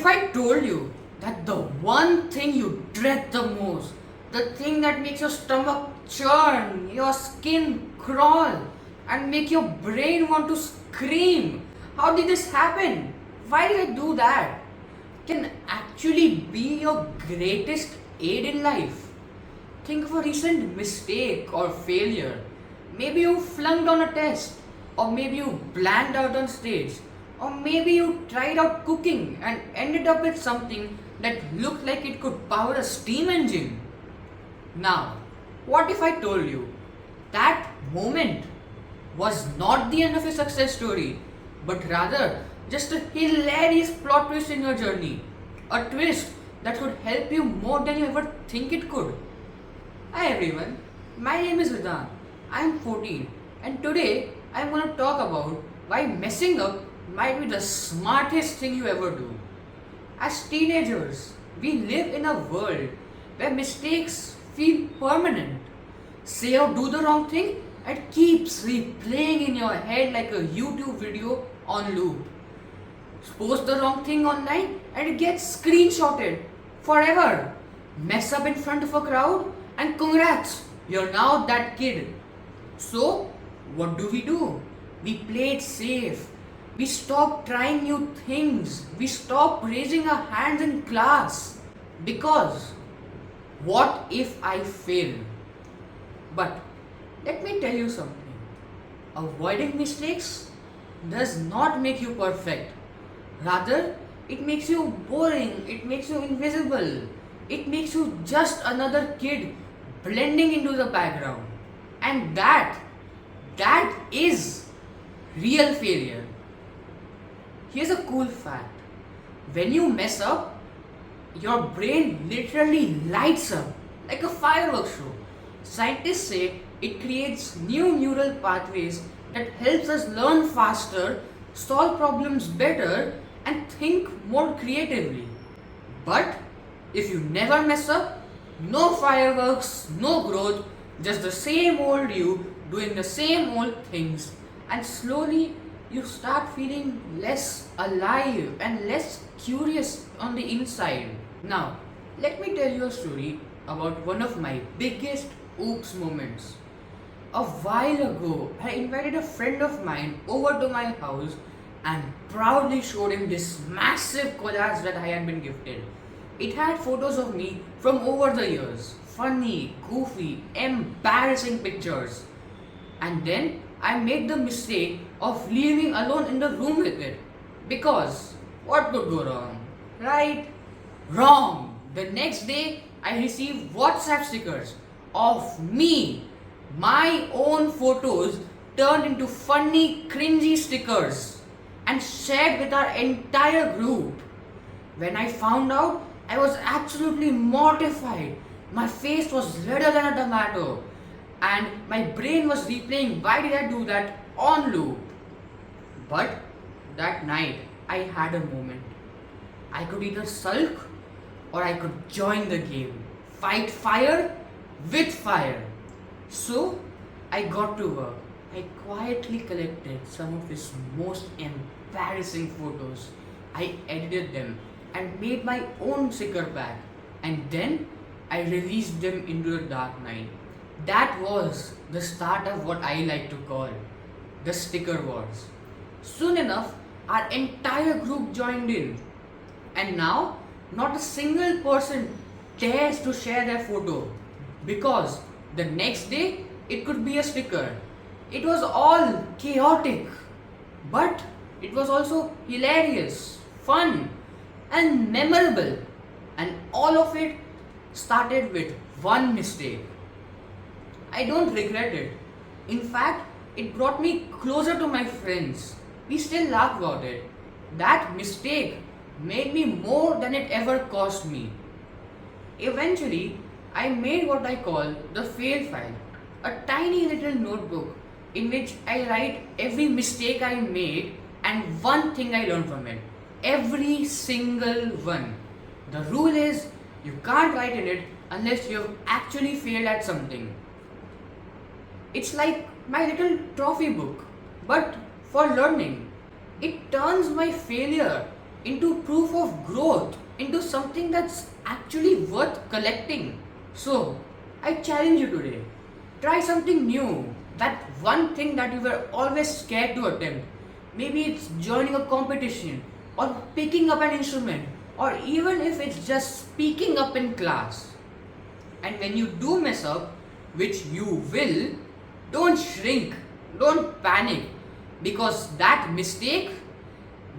if I told you that the one thing you dread the most, the thing that makes your stomach churn, your skin crawl, and make your brain want to scream? How did this happen? Why did I do that? Can actually be your greatest aid in life. Think of a recent mistake or failure. Maybe you flunked on a test, or maybe you blanked out on stage, or maybe you tried out cooking and ended up with something that looked like it could power a steam engine. Now, what if I told you that moment was not the end of your success story, but rather just a hilarious plot twist in your journey? A twist that could help you more than you ever think it could. Hi everyone, my name is Vedant. I am 14 and today I am going to talk about why messing up might be the smartest thing you ever do. As teenagers, we live in a world where mistakes feel permanent. Say or do the wrong thing, it keeps replaying in your head like a YouTube video on loop. Post the wrong thing online and it gets screenshotted forever. Mess up in front of a crowd and congrats, you're now that kid. So, what do? We play it safe. We stop trying new things. We stop raising our hands in class. Because, what if I fail? But, let me tell you something. Avoiding mistakes does not make you perfect. Rather, it makes you boring, it makes you invisible, it makes you just another kid blending into the background. And that is real failure. Here's a cool fact. When you mess up, your brain literally lights up like a fireworks show. Scientists say it creates new neural pathways that helps us learn faster, solve problems better, and think more creatively. But if you never mess up, no fireworks, no growth, just the same old you doing the same old things, and slowly you start feeling less alive and less curious on the inside. Now, let me tell you a story about one of my biggest oops moments. A while ago, I invited a friend of mine over to my house and proudly showed him this massive collage that I had been gifted. It had photos of me from over the years, funny, goofy, embarrassing pictures. And then I made the mistake of leaving alone in the room with it. Because what could go wrong? Right? Wrong! The next day I received WhatsApp stickers of me, my own photos turned into funny, cringy stickers and shared with our entire group. When I found out, I was absolutely mortified. My face was redder than a tomato and my brain was replaying why did I do that on loop. But that night I had a moment. I could either sulk or I could join the game. Fight fire with fire. So I got to work. I quietly collected some of his most embarrassing photos. I edited them and made my own sticker pack. And then I released them into the dark night. That was the start of what I like to call the sticker wars. Soon enough, our entire group joined in. And now, not a single person dares to share their photo because the next day it could be a sticker. It was all chaotic, but it was also hilarious, fun, and memorable. And all of it started with one mistake. I don't regret it. In fact, it brought me closer to my friends. We still laugh about it. That mistake made me more than it ever cost me. Eventually, I made what I call the fail file, a tiny little notebook in which I write every mistake I made and one thing I learned from it. Every single one. The rule is you can't write in it unless you have actually failed at something. It's like my little trophy book, but for learning. It turns my failure into proof of growth, into something that's actually worth collecting. So, I challenge you today. Try something new. That one thing that you were always scared to attempt. Maybe it's joining a competition, or picking up an instrument, or even if it's just speaking up in class. And when you do mess up, which you will, don't shrink, don't panic, because that mistake,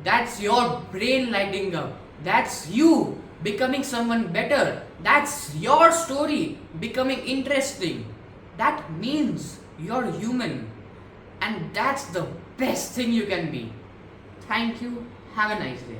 that's your brain lighting up. That's you becoming someone better. That's your story becoming interesting. That means you're human. And that's the best thing you can be. Thank you. Have a nice day.